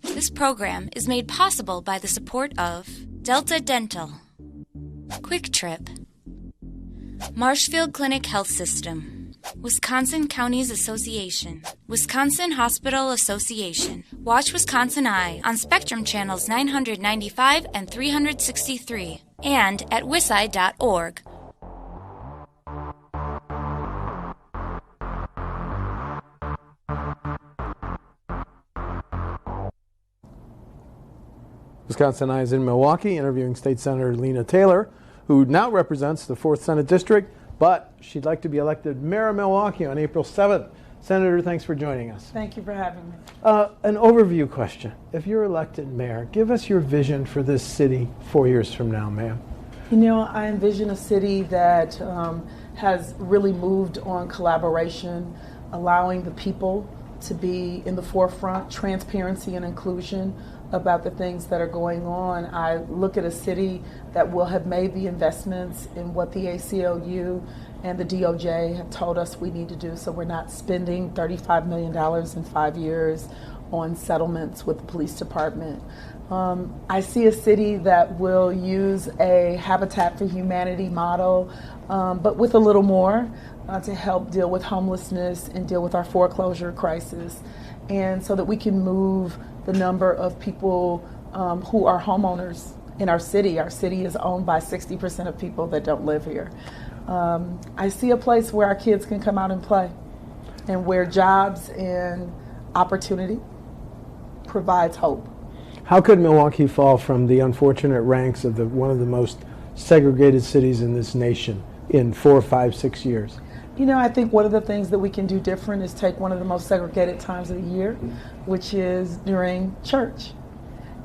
This program is made possible by the support of Delta Dental, Quick Trip, Marshfield Clinic Health System, Wisconsin Counties Association, Wisconsin Hospital Association. Watch WisconsinEye on Spectrum Channels 995 and 363 and at wiseye.org. WisconsinEye is in Milwaukee interviewing State Senator Lena Taylor, who now represents the 4th Senate District, but she'd like to be elected Mayor of Milwaukee on April 7th. Senator, thanks for joining us. Thank you for having me. An overview question. If you're elected mayor, give us your vision for this city 4 years from now, ma'am. You know, I envision a city that has really moved on collaboration, allowing the people to be in the forefront, transparency and inclusion about the things that are going on. I look at a city that will have made the investments in what the ACLU and the DOJ have told us we need to do, so we're not spending $35 million in 5 years on settlements with the police department. I see a city that will use a Habitat for Humanity model, but with a little more to help deal with homelessness and deal with our foreclosure crisis, and so that we can move the number of people who are homeowners in our city. Our city is owned by 60% of people that don't live here. I see a place where our kids can come out and play, and where jobs and opportunity provides hope. How could Milwaukee fall from the unfortunate ranks of one of the most segregated cities in this nation in 4, 5, 6 years? You know, I think one of the things that we can do different is take one of the most segregated times of the year, which is during church,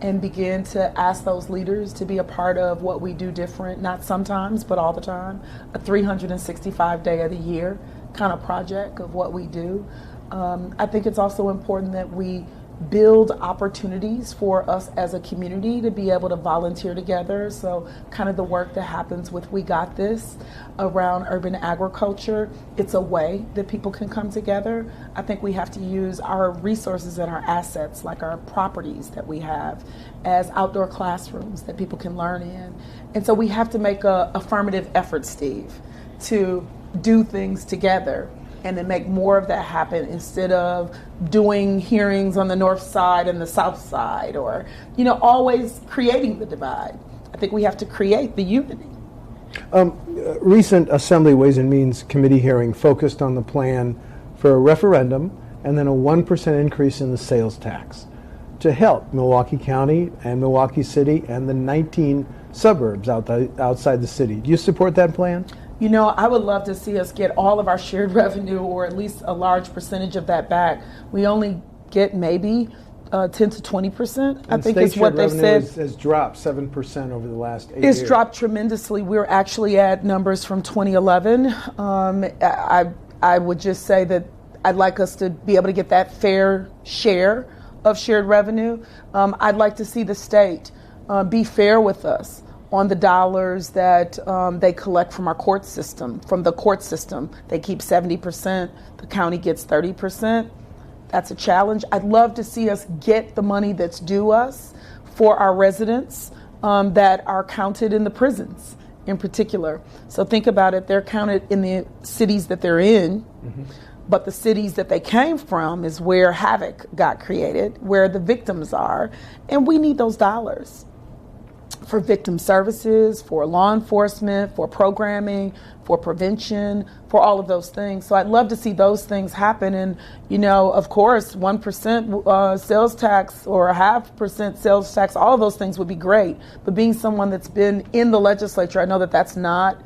and begin to ask those leaders to be a part of what we do different, not sometimes, but all the time, a 365-day of the year kind of project of what we do. I think it's also important that we build opportunities for us as a community to be able to volunteer together. So kind of the work that happens with We Got This around urban agriculture, it's a way that people can come together. I think we have to use our resources and our assets, like our properties that we have, as outdoor classrooms that people can learn in. And so we have to make a affirmative effort, Steve, to do things together and to make more of that happen, instead of doing hearings on the north side and the south side, or, you know, always creating the divide. I think we have to create the unity. Recent Assembly Ways and Means Committee hearing focused on the plan for a referendum and then a 1% increase in the sales tax to help Milwaukee County and Milwaukee City and the 19 suburbs outside the city. Do you support that plan? You know, I would love to see us get all of our shared revenue, or at least a large percentage of that back. We only get maybe 10 to 20%. I think is what they've said. Has dropped 7% over the last 8 years. It's dropped tremendously. We're actually at numbers from 2011. I would just say that I'd like us to be able to get that fair share of shared revenue. I'd like to see the state be fair with us on the dollars that they collect from our court system, from the court system. They keep 70%, the county gets 30%. That's a challenge. I'd love to see us get the money that's due us for our residents that are counted in the prisons in particular. So think about it, they're counted in the cities that they're in, but the cities that they came from is where havoc got created, where the victims are, and we need those dollars for victim services, for law enforcement, for programming, for prevention, for all of those things. So I'd love to see those things happen. And, you know, of course, 1% sales tax or a 0.5% sales tax, all of those things would be great. But being someone that's been in the legislature, I know that that's not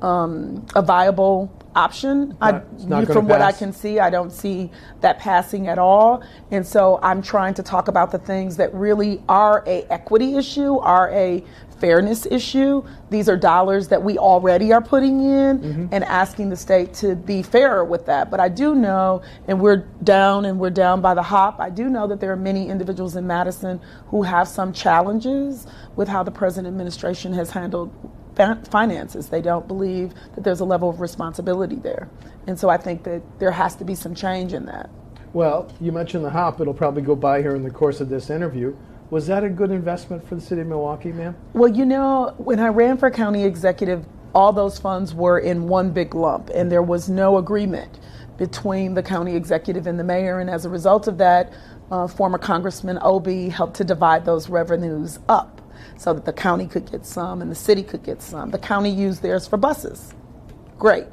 a viable option. From what I can see, I don't see that passing at all. And so I'm trying to talk about the things that really are a equity issue, are a fairness issue. These are dollars that we already are putting in and asking the state to be fairer with that. But I do know, and we're down by the hop, I do know that there are many individuals in Madison who have some challenges with how the present administration has handled finances. They don't believe that there's a level of responsibility there. And so I think that there has to be some change in that. Well, you mentioned the HOP. It'll probably go by here in the course of this interview. Was that a good investment for the city of Milwaukee, ma'am? Well, when I ran for county executive, all those funds were in one big lump, and there was no agreement between the county executive and the mayor. And as a result of that, former Congressman Obie helped to divide those revenues up so that the county could get some and the city could get some. The county used theirs for buses. Great.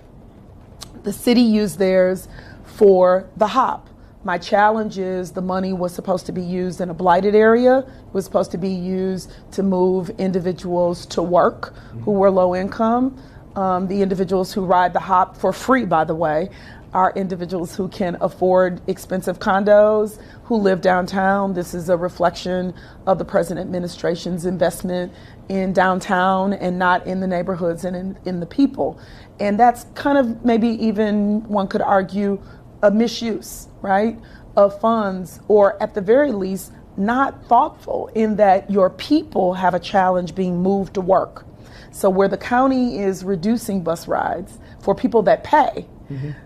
The city used theirs for the HOP. My challenge is the money was supposed to be used in a blighted area. It was supposed to be used to move individuals to work who were low income. The individuals who ride the HOP for free, by the way, are individuals who can afford expensive condos, who live downtown. This is a reflection of the present administration's investment in downtown and not in the neighborhoods and in the people. And that's kind of maybe even, one could argue, a misuse, right, of funds, or at the very least, not thoughtful in that your people have a challenge being moved to work. So where the county is reducing bus rides for people that pay,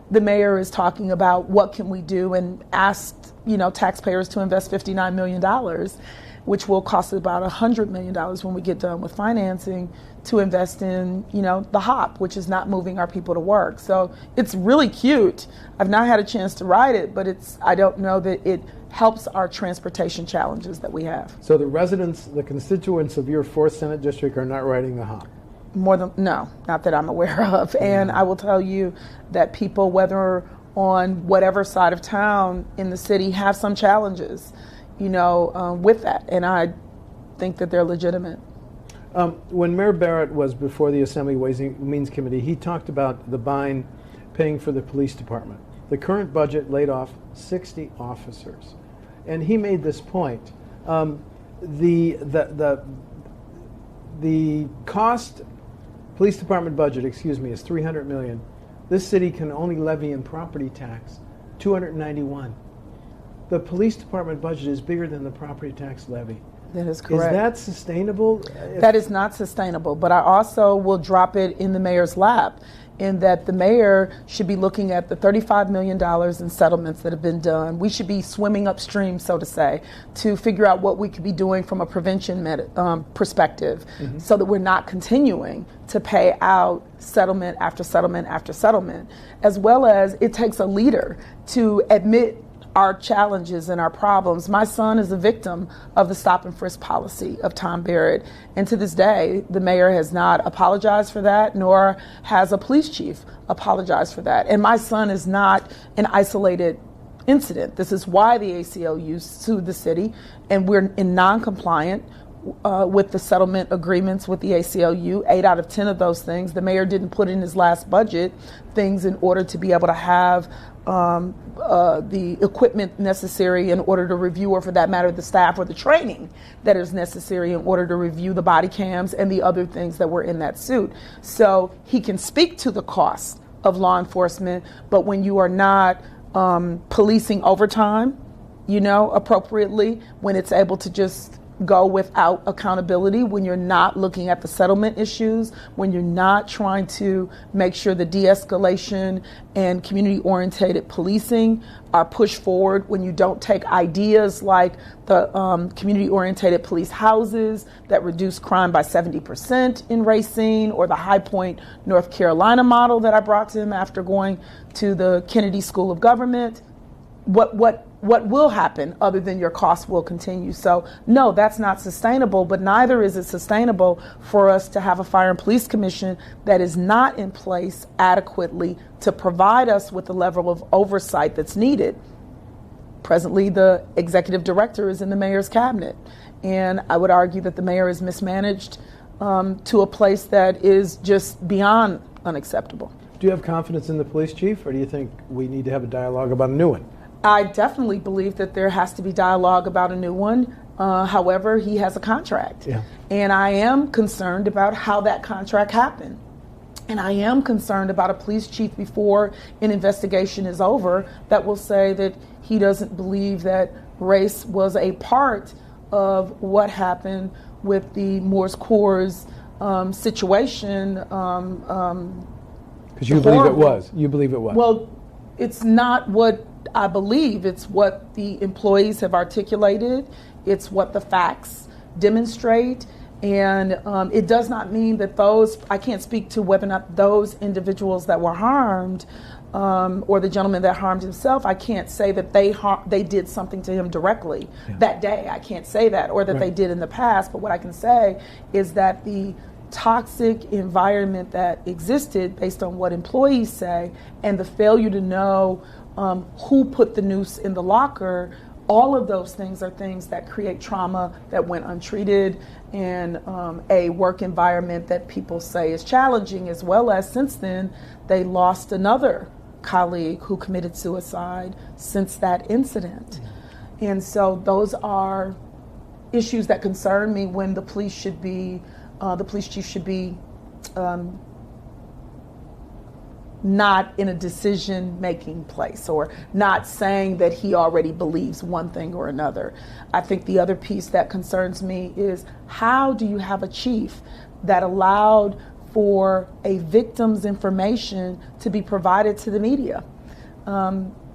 the mayor is talking about what can we do and asked, taxpayers to invest $59 million, which will cost about $100 million when we get done with financing, to invest in, the HOP, which is not moving our people to work. So it's really cute. I've not had a chance to ride it, but I don't know that it helps our transportation challenges that we have. So the constituents of your 4th Senate District are not riding the HOP? No, not that I'm aware of. And I will tell you that people, whether on whatever side of town in the city, have some challenges, with that. And I think that they're legitimate. When Mayor Barrett was before the Assembly Ways and Means Committee, he talked about the BINE paying for the police department. The current budget laid off 60 officers. And he made this point. The police department budget, is $300 million. This city can only levy in property tax $291. The police department budget is bigger than the property tax levy. That is correct. Is that sustainable? That is not sustainable, but I also will drop it in the mayor's lap, in that the mayor should be looking at the $35 million in settlements that have been done. We should be swimming upstream, so to say, to figure out what we could be doing from a prevention perspective, so that we're not continuing to pay out settlement after settlement after settlement, as well as it takes a leader to admit our challenges and our problems. My son is a victim of the stop and frisk policy of Tom Barrett. And to this day, the mayor has not apologized for that, nor has a police chief apologized for that. And my son is not an isolated incident. This is why the ACLU sued the city, and we're in non-compliant with the settlement agreements with the ACLU. 8 out of 10 of those things, the mayor didn't put in his last budget things in order to be able to have the equipment necessary in order to review, or for that matter, the staff or the training that is necessary in order to review the body cams and the other things that were in that suit. So he can speak to the cost of law enforcement, but when you are not policing overtime, appropriately, when it's able to just go without accountability, when you're not looking at the settlement issues, when you're not trying to make sure the de-escalation and community-oriented policing are pushed forward, when you don't take ideas like the community-oriented police houses that reduce crime by 70% in Racine, or the High Point, North Carolina model that I brought to him after going to the Kennedy School of Government, what will happen other than your costs will continue? So no, that's not sustainable, but neither is it sustainable for us to have a fire and police commission that is not in place adequately to provide us with the level of oversight that's needed. Presently, the executive director is in the mayor's cabinet, and I would argue that the mayor is mismanaged to a place that is just beyond unacceptable. Do you have confidence in the police chief, or do you think we need to have a dialogue about a new one? I definitely believe that there has to be dialogue about a new one. However, he has a contract. Yeah. And I am concerned about how that contract happened. And I am concerned about a police chief before an investigation is over that will say that he doesn't believe that race was a part of what happened with the Moore's Coors situation. Because you believe it was. You believe it was. Well, it's not what I believe it's what the employees have articulated. It's what the facts demonstrate. And it does not mean that I can't speak to whether or not those individuals that were harmed or the gentleman that harmed himself, I can't say that they did something to him directly that day. I can't say that, or that they did in the past. But what I can say is that the toxic environment that existed, based on what employees say, and the failure to know who put the noose in the locker, all of those things are things that create trauma that went untreated, and a work environment that people say is challenging, as well as since then they lost another colleague who committed suicide since that incident. And so those are issues that concern me when the police chief should be not in a decision-making place, or not saying that he already believes one thing or another. I think the other piece that concerns me is, how do you have a chief that allowed for a victim's information to be provided to the media?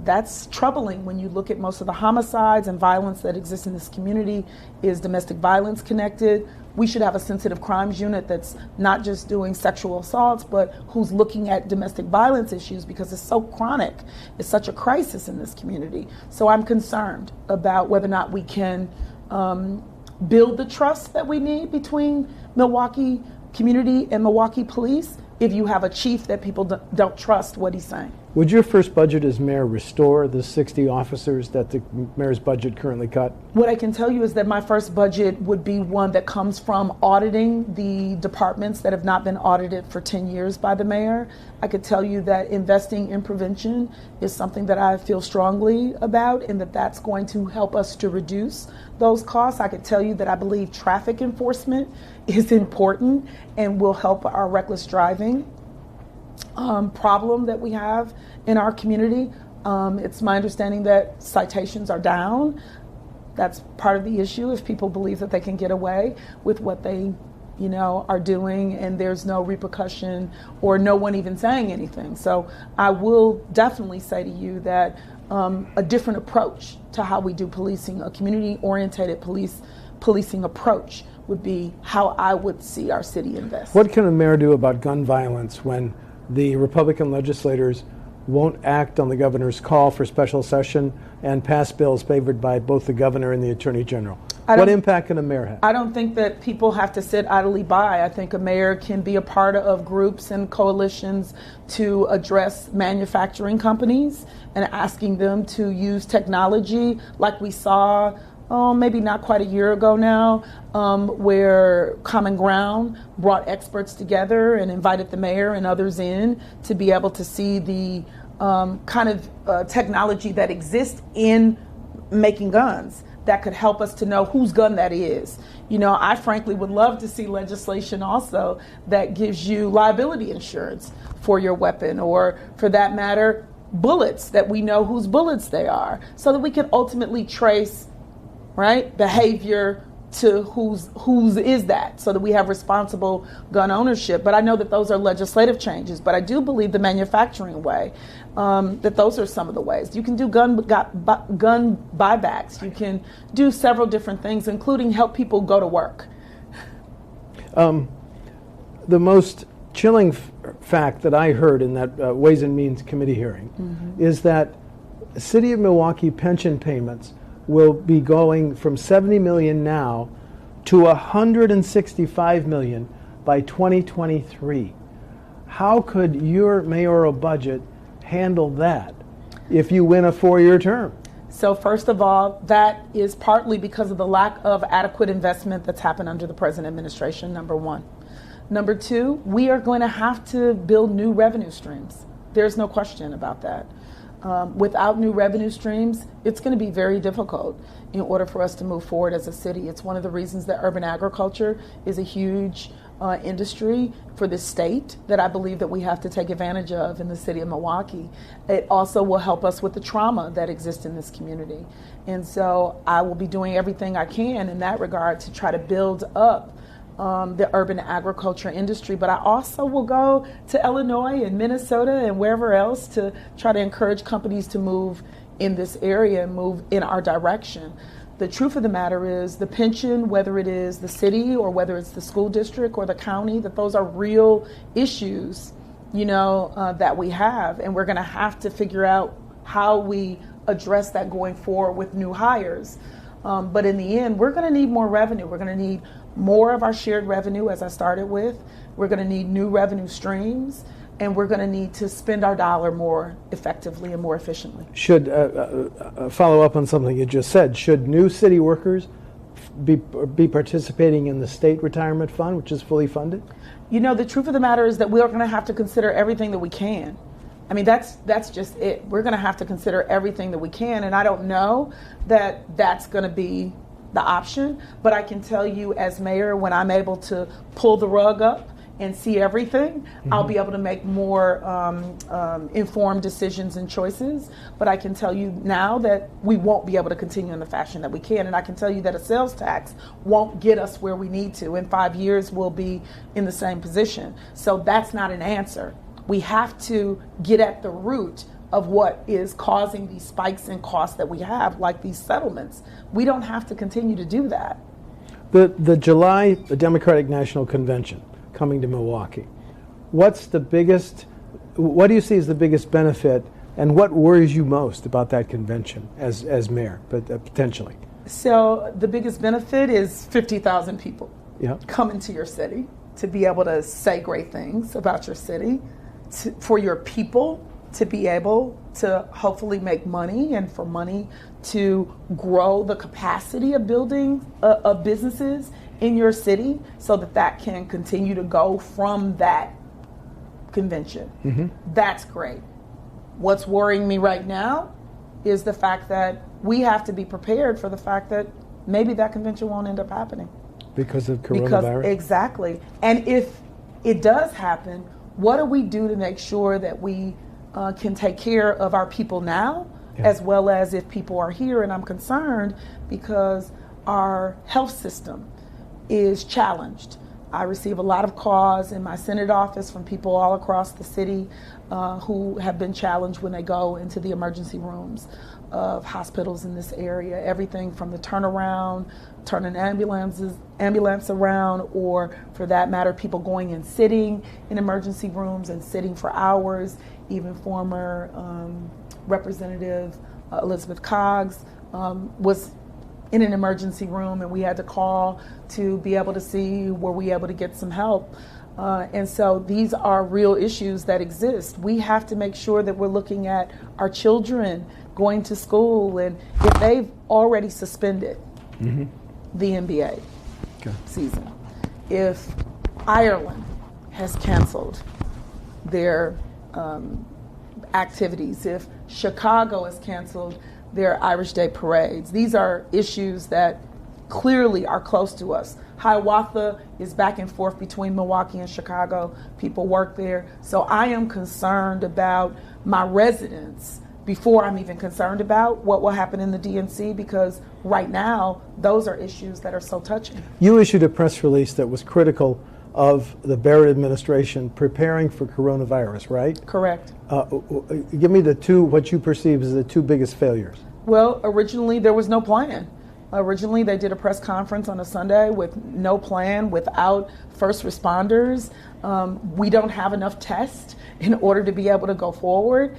That's troubling when you look at most of the homicides and violence that exists in this community is domestic violence connected. We should have a sensitive crimes unit that's not just doing sexual assaults, but who's looking at domestic violence issues, because it's so chronic. It's such a crisis in this community. So I'm concerned about whether or not we can build the trust that we need between Milwaukee community and Milwaukee police if you have a chief that people don't trust what he's saying. Would your first budget as mayor restore the 60 officers that the mayor's budget currently cut? What I can tell you is that my first budget would be one that comes from auditing the departments that have not been audited for 10 years by the mayor. I could tell you that investing in prevention is something that I feel strongly about, and that's going to help us to reduce those costs. I could tell you that I believe traffic enforcement is important and will help our reckless driving problem that we have in our community. It's my understanding that citations are down. That's part of the issue. If people believe that they can get away with what they, are doing, and there's no repercussion or no one even saying anything. So I will definitely say to you that a different approach to how we do policing, a community-oriented policing approach, would be how I would see our city invest. What can a mayor do about gun violence when the Republican legislators won't act on the governor's call for special session and pass bills favored by both the governor and the attorney general? What impact can a mayor have? I don't think that people have to sit idly by. I think a mayor can be a part of groups and coalitions to address manufacturing companies and asking them to use technology, like we saw maybe not quite a year ago now, where Common Ground brought experts together and invited the mayor and others in to be able to see the kind of technology that exists in making guns that could help us to know whose gun that is. I frankly would love to see legislation also that gives you liability insurance for your weapon, or for that matter, bullets, that we know whose bullets they are, so that we can ultimately trace behavior to whose is that, so that we have responsible gun ownership. But I know that those are legislative changes. But I do believe the manufacturing way, that those are some of the ways. You can do gun buybacks. You can do several different things, including help people go to work. The most chilling fact that I heard in that Ways and Means Committee hearing is that City of Milwaukee pension payments will be going from $70 million now to $165 million by 2023. How could your mayoral budget handle that if you win a 4-year term? So first of all, that is partly because of the lack of adequate investment that's happened under the present administration, number one. Number two, we are going to have to build new revenue streams. There's no question about that. Without new revenue streams, it's going to be very difficult in order for us to move forward as a city. It's one of the reasons that urban agriculture is a huge industry for the state that I believe that we have to take advantage of in the city of Milwaukee. It also will help us with the trauma that exists in this community. And so I will be doing everything I can in that regard to try to build up the urban agriculture industry. But I also will go to Illinois and Minnesota and wherever else to try to encourage companies to move in this area and move in our direction. The truth of the matter is the pension, whether it is the city or whether it's the school district or the county, that those are real issues, that we have. And we're going to have to figure out how we address that going forward with new hires. But in the end, we're going to need more revenue. We're going to need more of our shared revenue, as I started with. We're going to need new revenue streams. And we're going to need to spend our dollar more effectively and more efficiently. Should follow up on something you just said. Should new city workers be participating in the state retirement fund, which is fully funded? The truth of the matter is that we're going to have to consider everything that we can. I mean, that's just it. We're going to have to consider everything that we can, and I don't know that that's going to be the option. But I can tell you, as mayor, when I'm able to pull the rug up and see everything, I'll be able to make more informed decisions and choices. But I can tell you now that we won't be able to continue in the fashion that we can. And I can tell you that a sales tax won't get us where we need to. In 5 years, we'll be in the same position. So that's not an answer. We have to get at the root of what is causing these spikes in costs that we have, like these settlements. We don't have to continue to do that. The July Democratic National Convention coming to Milwaukee. What do you see as the biggest benefit, and what worries you most about that convention as mayor, but potentially? So the biggest benefit is 50,000 people coming to your city to be able to say great things about your city, for your people to be able to hopefully make money, and for money to grow the capacity of building of businesses in your city, so that can continue to go from that convention. That's great. What's worrying me right now is the fact that we have to be prepared for the fact that maybe that convention won't end up happening. Because of coronavirus? Exactly. And if it does happen, what do we do to make sure that we can take care of our people now, as well as if people are here? And I'm concerned because our health system is challenged. I receive a lot of calls in my Senate office from people all across the city who have been challenged when they go into the emergency rooms of hospitals in this area. Everything from the turnaround, turning ambulance around, or for that matter, people going and sitting in emergency rooms and sitting for hours. Even former Representative Elizabeth Coggs was in an emergency room, and we had to call to be able to see were we able to get some help. And so these are real issues that exist. We have to make sure that we're looking at our children going to school, and if they've already suspended the NBA season, if Ireland has canceled their activities, if Chicago has canceled their Irish Day parades. These are issues that clearly are close to us. Hiawatha is back and forth between Milwaukee and Chicago. People work there. So I am concerned about my residents before I'm even concerned about what will happen in the DNC, because right now those are issues that are so touching. You issued a press release that was critical of the Barrett administration preparing for coronavirus, right? Correct. Give me what you perceive as the two biggest failures. Well, originally there was no plan. Originally they did a press conference on a Sunday with no plan, without first responders. We don't have enough tests in order to be able to go forward.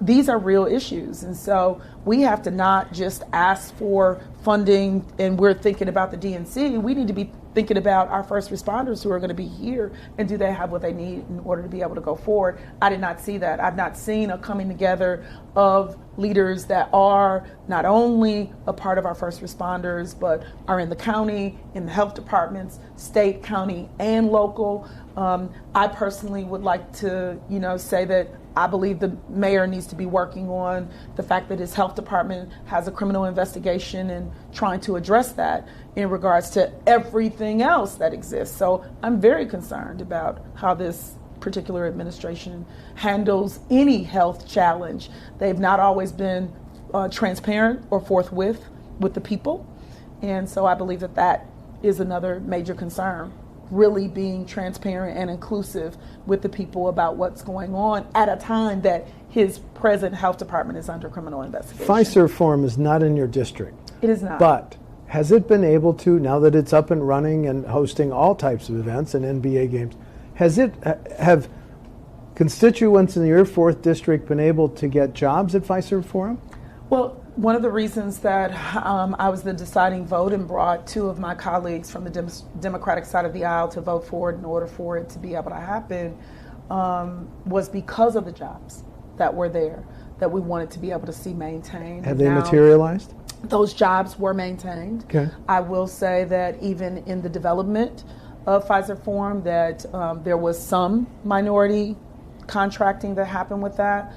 These are real issues, and so we have to not just ask for funding and we're thinking about the DNC. We need to be thinking about our first responders who are going to be here, and do they have what they need in order to be able to go forward. I did not see that. I've not seen a coming together of leaders that are not only a part of our first responders, but are in the county, in the health departments, state, county, and local. I personally would like to, say that I believe the mayor needs to be working on the fact that his health department has a criminal investigation and trying to address that in regards to everything else that exists. So I'm very concerned about how this particular administration handles any health challenge. They've not always been transparent or forthwith with the people. And so I believe that is another major concern really being transparent and inclusive with the people about what's going on at a time that his present health department is under criminal investigation. Fiserv Forum is not in your district. It is not. But has it been able to, now that it's up and running and hosting all types of events and NBA games, have constituents in your 4th district been able to get jobs at Fiserv Forum? Well, one of the reasons that I was the deciding vote and brought 2 of my colleagues from the Democratic side of the aisle to vote for it in order for it to be able to happen was because of the jobs that were there that we wanted to be able to see maintained. Have they materialized? Those jobs were maintained. Okay. I will say that even in the development of Fiserv Forum that there was some minority contracting that happened with that,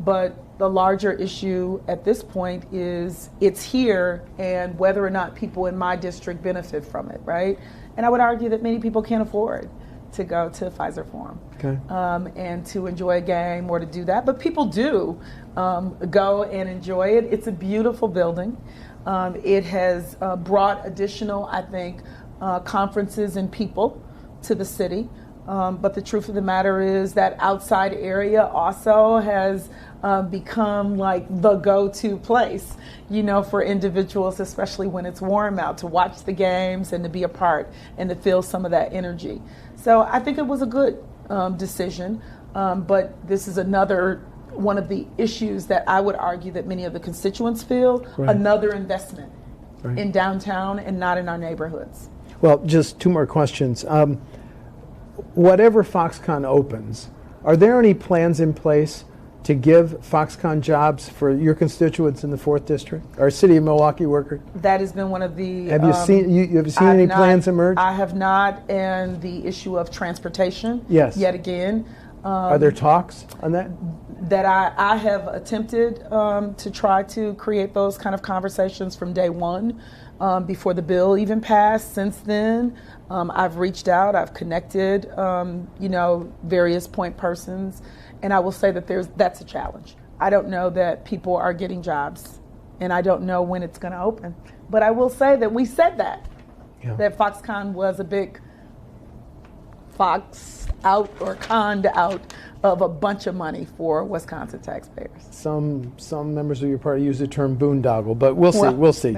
but the larger issue at this point is it's here and whether or not people in my district benefit from it, right? And I would argue that many people can't afford to go to Fiserv Forum and to enjoy a game or to do that, but people do go and enjoy it. It's a beautiful building. It has brought additional, I think, conferences and people to the city. But the truth of the matter is that outside area also has become like the go-to place, for individuals, especially when it's warm out, to watch the games and to be a part and to feel some of that energy. So I think it was a good decision, but this is another one of the issues that I would argue that many of the constituents feel, another investment in downtown and not in our neighborhoods. Well, just 2 more questions. Whatever Foxconn opens, are there any plans in place to give Foxconn jobs for your constituents in the 4th district, or City of Milwaukee workers? That has been one of the... Have you seen any plans emerge? I have not, and the issue of transportation, yes. Yet again. Are there talks on that? That I have attempted to try to create those kind of conversations from day one, before the bill even passed. Since then, I've reached out, I've connected, various point persons, and I will say that that's a challenge. I don't know that people are getting jobs, and I don't know when it's going to open. But I will say that we said that Foxconn was a big fox out or conned out of a bunch of money for Wisconsin taxpayers. Some members of your party use the term boondoggle, but we'll see.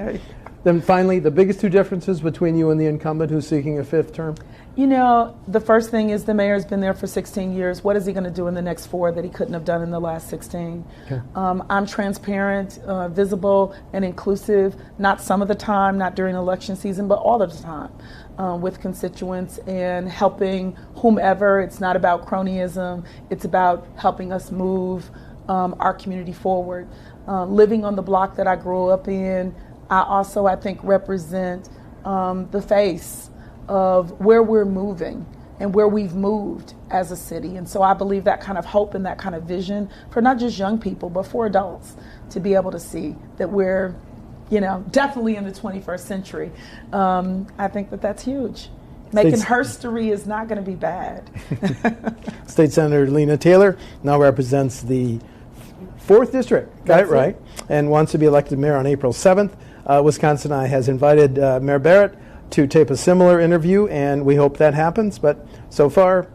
Then finally, the biggest 2 differences between you and the incumbent who's seeking a 5th term? The first thing is the mayor's been there for 16 years. What is he going to do in the next 4 that he couldn't have done in the last 16? Okay. I'm transparent, visible, and inclusive, not some of the time, not during election season, but all of the time with constituents and helping whomever. It's not about cronyism. It's about helping us move our community forward. Living on the block that I grew up in, I also, I think, represent the face of where we're moving and where we've moved as a city. And so I believe that kind of hope and that kind of vision for not just young people, but for adults to be able to see that we're, definitely in the 21st century. I think that that's huge. Making history is not going to be bad. State Senator Lena Taylor now represents the 4th district, got it right, and wants to be elected mayor on April 7th. WisconsinEye has invited Mayor Barrett to tape a similar interview, and we hope that happens. But so far,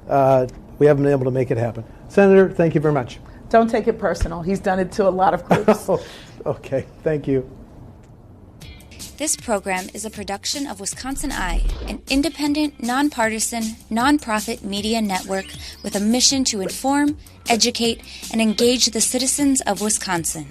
we haven't been able to make it happen. Senator, thank you very much. Don't take it personal. He's done it to a lot of groups. Okay, thank you. This program is a production of WisconsinEye, an independent, nonpartisan, nonprofit media network with a mission to inform, educate, and engage the citizens of Wisconsin.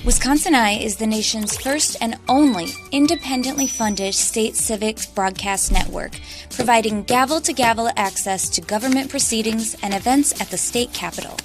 WisconsinEye is the nation's first and only independently funded state civics broadcast network, providing gavel-to-gavel access to government proceedings and events at the state capitol.